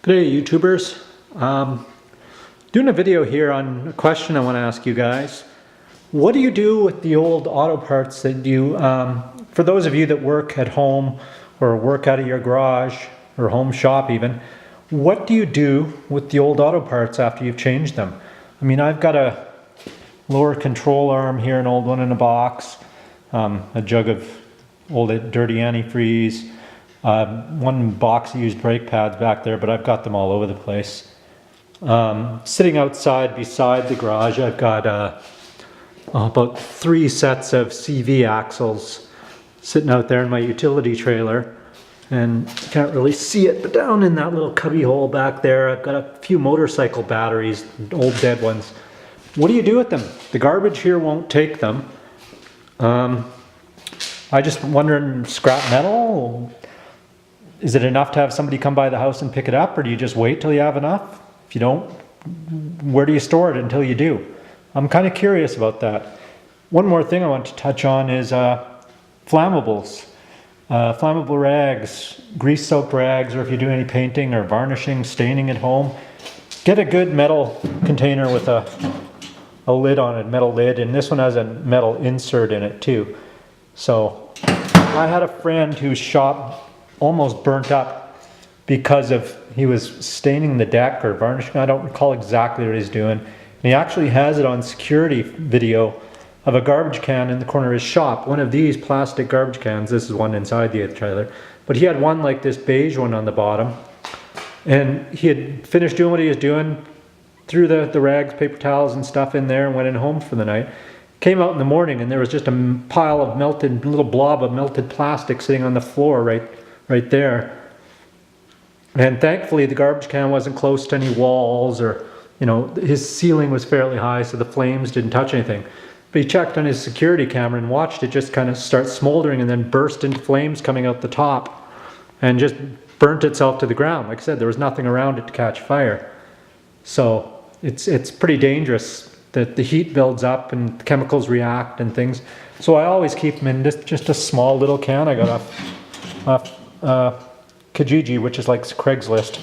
G'day YouTubers. Doing a video here on a question I want to ask you guys. What do you do with the old auto parts that you, for those of you that work at home or work out of your garage or home shop even, what do you do with the old auto parts after you've changed them? I mean, I've got a lower control arm here, an old one in a box, a jug of old dirty antifreeze, one box of used brake pads back there, but I've got them all over the place. Sitting outside beside the garage, I've got about 3 sets of CV axles sitting out there in my utility trailer, and you can't really see it, but down in that little cubby hole back there I've got a few motorcycle batteries, old dead ones. What do you do with them? The garbage here won't take them. I just wondering, scrap metal? Is it enough to have somebody come by the house and pick it up, or do you just wait till you have enough? If you don't, where do you store it until you do? I'm kind of curious about that. One more thing I want to touch on is flammables. Flammable rags, grease soaked rags, or if you do any painting or varnishing, staining at home, get a good metal container with a lid on it, metal lid, and this one has a metal insert in it too. So I had a friend whose shop almost burnt up because he was staining the deck or varnishing. I don't recall exactly what he's doing. And he actually has it on security video of a garbage can in the corner of his shop. One of these plastic garbage cans. This is one inside the trailer. But he had one like this beige one on the bottom. And he had finished doing what he was doing, threw the rags, paper towels and stuff in there and went in home for the night. Came out in the morning and there was just a pile of melted, little blob of melted plastic sitting on the floor right there. And thankfully the garbage can wasn't close to any walls, or, you know, his ceiling was fairly high so the flames didn't touch anything. But he checked on his security camera and watched it just kind of start smoldering and then burst into flames coming out the top and just burnt itself to the ground. Like I said, there was nothing around it to catch fire. So it's pretty dangerous that the heat builds up and the chemicals react and things. So I always keep them in just a small little can I got off Kijiji, which is like Craigslist,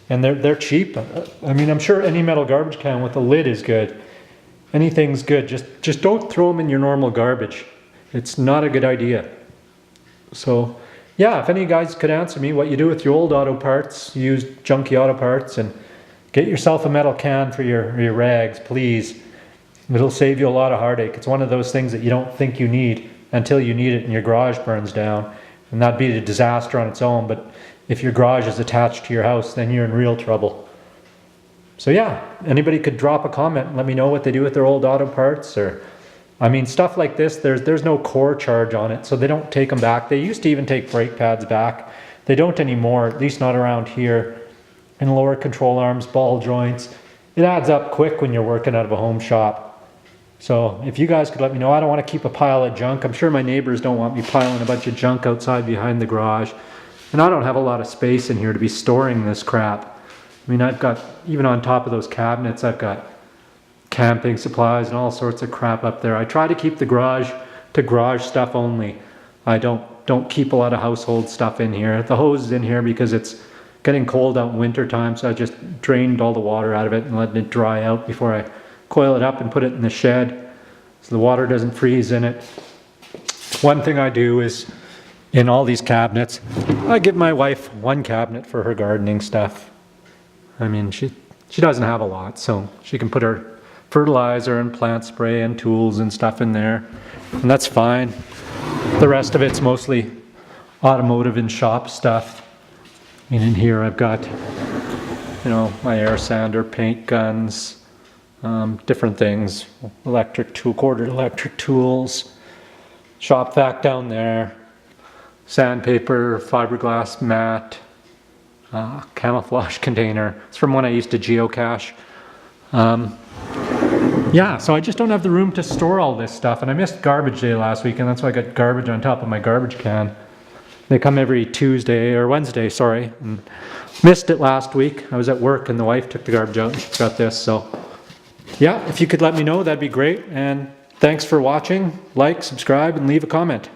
and they're cheap. I mean, I'm sure any metal garbage can with a lid is good. Anything's good. Just don't throw them in your normal garbage. It's not a good idea. So yeah, if any guys could answer me what you do with your old auto parts, used junky auto parts, and get yourself a metal can for your rags, please. It'll save you a lot of heartache. It's one of those things that you don't think you need until you need it and your garage burns down. And that'd be a disaster on its own, but if your garage is attached to your house, then you're in real trouble. So yeah, anybody could drop a comment and let me know what they do with their old auto parts. Or, I mean, stuff like this, there's no core charge on it, so they don't take them back. They used to even take brake pads back. They don't anymore, at least not around here. And lower control arms, ball joints. It adds up quick when you're working out of a home shop. So if you guys could let me know. I don't want to keep a pile of junk. I'm sure my neighbors don't want me piling a bunch of junk outside behind the garage. And I don't have a lot of space in here to be storing this crap. I mean, I've got, even on top of those cabinets, I've got camping supplies and all sorts of crap up there. I try to keep the garage to garage stuff only. I don't keep a lot of household stuff in here. The hose is in here because it's getting cold out in winter time, so I just drained all the water out of it and let it dry out before I coil it up and put it in the shed so the water doesn't freeze in it. One thing I do is, in all these cabinets, I give my wife one cabinet for her gardening stuff. I mean, she doesn't have a lot, so she can put her fertilizer and plant spray and tools and stuff in there, and that's fine. The rest of it's mostly automotive and shop stuff. I mean, in here I've got, you know, my air sander, paint guns, different things, quarter electric tools, shop vac down there, sandpaper, fiberglass mat, camouflage container. It's from when I used to geocache. Yeah, so I just don't have the room to store all this stuff, and I missed garbage day last week, and that's why I got garbage on top of my garbage can. They come every Wednesday, sorry, and missed it last week. I was at work and the wife took the garbage out and she got this, so yeah, if you could let me know, that'd be great. And thanks for watching. Like, subscribe, and leave a comment.